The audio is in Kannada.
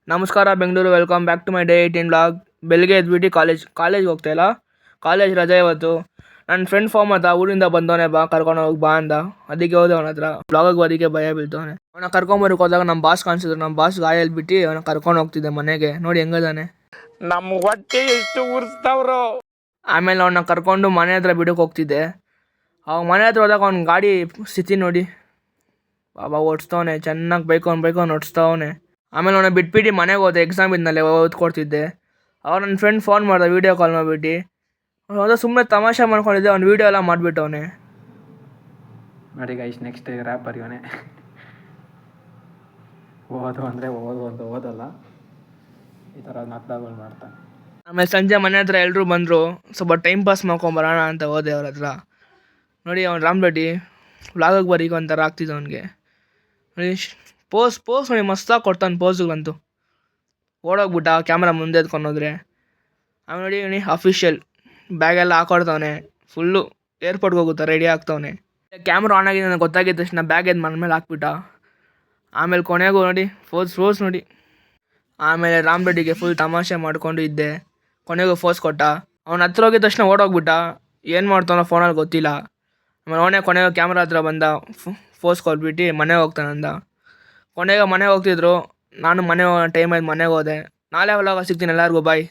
ನಮಸ್ಕಾರ Bengaluru, welcome back to my day 18 vlog. ಬೆಳಿಗ್ಗೆ ಎದ್ಬಿಟ್ಟು ಕಾಲೇಜ್ಗೆ ಹೋಗ್ತಾಯಿಲ್ಲ, ಕಾಲೇಜ್ ರಜೆ ಇವತ್ತು. ನನ್ನ ಫ್ರೆಂಡ್ ಫೋನ್ ಮಾಡ್ದ, ಊರಿಂದ ಬಂದವನೇ, ಬಾ ಕರ್ಕೊಂಡು ಹೋಗಿ ಬಾ ಅಂದ. ಅದಕ್ಕೆ ಹೋದೆ ಅವನ ಹತ್ರ. ಬ್ಲಾಗಿಗೆ ಬರೋಕ್ಕೆ ಭಯ ಬೀಳ್ತವನೆ. ಅವನ ಕರ್ಕೊಂಬರಕ್ಕೆ ಹೋದಾಗ ನಮ್ಮ ಬಾಸ್ ಕಾಣಿಸಿದ್ರು. ನಮ್ಮ ಬಾಸ್ ಗಾಯಲ್ಲಿ ಬಿಟ್ಟು ಅವನ ಕರ್ಕೊಂಡು ಹೋಗ್ತಿದ್ದೆ ಮನೆಗೆ. ನೋಡಿ ಹೆಂಗದಾನೆ, ನಮ್ಮ ಹೊಟ್ಟೆ ಎಷ್ಟು ಉರ್ಸ್ತಾವ್ರು. ಆಮೇಲೆ ಅವನ್ನ ಕರ್ಕೊಂಡು ಮನೆ ಹತ್ರ ಬಿಡಕ್ಕೆ ಹೋಗ್ತಿದ್ದೆ. ಅವಾಗ ಮನೆ ಹತ್ರ ಹೋದಾಗ ಅವ್ನ ಗಾಡಿ ಸ್ಥಿತಿ ನೋಡಿ, ಬಾಬಾ ಓಡಿಸ್ತವನೆ, ಚೆನ್ನಾಗಿ ಬೈಕೊಂಡು ಓಡಿಸ್ತವನೆ. ಆಮೇಲೆ ಅವನ ಬಿಟ್ಬಿಟ್ಟು ಮನೆಗೆ ಹೋದೆ. ಎಕ್ಸಾಮ್ ಇದ್ನಲ್ಲೇ ಓದ್ಕೊಡ್ತಿದ್ದೆ. ಅವ್ರು ನನ್ನ ಫ್ರೆಂಡ್ ಫೋನ್ ಮಾಡ್ದೆ, ವೀಡಿಯೋ ಕಾಲ್ ಮಾಡಿಬಿಟ್ಟು. ಅವನು ಸುಮ್ಮನೆ ತಮಾಷೆ ಮಾಡ್ಕೊಂಡಿದ್ದೆ, ಅವ್ನು ವೀಡಿಯೋ ಎಲ್ಲ ಮಾಡಿಬಿಟ್ಟವನೆ. ನೋಡಿ ಗೈಸ್, ನೆಕ್ಸ್ಟ್ ರ್ಯಾಪರ್ ಇವನೇ. ಓದು ಅಂದರೆ ಓದು ಅಂತ ಓದಲ್ಲ, ಈ ಥರ ನಾಟಕಗಳು ಮಾಡ್ತಾನೆ. ಆಮೇಲೆ ಸಂಜೆ ಮನೆ ಹತ್ರ ಎಲ್ಲರೂ ಬಂದರು. ಸ್ವಲ್ಪ ಟೈಮ್ ಪಾಸ್ ಮಾಡ್ಕೊಂಬರೋಣ ಅಂತ ಹೋದೆ ಅವ್ರ ಹತ್ರ. ನೋಡಿ ಅವ್ನು ರಾಮ್ ರೆಡ್ಡಿ ವ್ಲಾಗಿಗೆ ಬರೀಕೊ ಒಂಥರ ಆಗ್ತಿದ್ದ ಅವನಿಗೆ. ನೋಡಿ ಪೋಸ್ ನೋಡಿ ಮಸ್ತಾಗಿ ಕೊಡ್ತಾನೆ ಪೋಸ್ಗಳಂತೂ. ಓಡೋಗ್ಬಿಟ್ಟ ಕ್ಯಾಮ್ರಾ ಮುಂದೆ ಎತ್ಕೊಂಡು ಹೋದ್ರೆ. ಆಮೇಲೆ ನೋಡಿ ಅಫಿಷಿಯಲ್ ಬ್ಯಾಗೆಲ್ಲ ಹಾಕೊಡ್ತವನೆ. ಫುಲ್ಲು ಏರ್ಪೋರ್ಟ್ಗೆ ಹೋಗುತ್ತಾ ರೆಡಿ ಆಗ್ತವನೆ. ಕ್ಯಾಮ್ರಾ ಆನ್ ಆಗಿದೆ ನನಗೆ ಗೊತ್ತಾಗಿದ್ದ ತಕ್ಷಣ ಬ್ಯಾಗ್ ಎದ್ದು ಮನ ಮೇಲೆ ಹಾಕ್ಬಿಟ್ಟ. ಆಮೇಲೆ ಕೊನೆಗೂ ನೋಡಿ ಫೋಸ್ ನೋಡಿ. ಆಮೇಲೆ ರಾಮ್ ರೆಡ್ಡಿಗೆ ಫುಲ್ ತಮಾಷೆ ಮಾಡ್ಕೊಂಡು ಇದ್ದೆ. ಕೊನೆಗೂ ಫೋಸ್ ಕೊಟ್ಟ. ಅವ್ನ ಹತ್ರ ಹೋಗಿದ ತಕ್ಷಣ ಓಡೋಗ್ಬಿಟ್ಟ. ಏನು ಮಾಡ್ತಾನೋ ಫೋನಲ್ಲಿ ಗೊತ್ತಿಲ್ಲ. ಆಮೇಲೆ ಅವನೇ ಕೊನೆಗೂ ಕ್ಯಾಮ್ರಾ ಹತ್ರ ಬಂದ, ಫೋಸ್ ಕೊಟ್ಬಿಟ್ಟು ಮನೆಗೆ ಹೋಗ್ತಾನಂದ. ಕೊನೆಗೆ ಮನೆಗೆ ಹೋಗ್ತಿದ್ರು. ನಾನು ಮನೆ ಟೈಮ್ ಆಯ್ತು, ಮನೆಗೆ ಹೋದೆ. ನಾಳೆ ವ್ಲಾಗ ಸಿಗ್ತೀನಿ ಎಲ್ಲರಿಗೂ, ಬಾಯ್.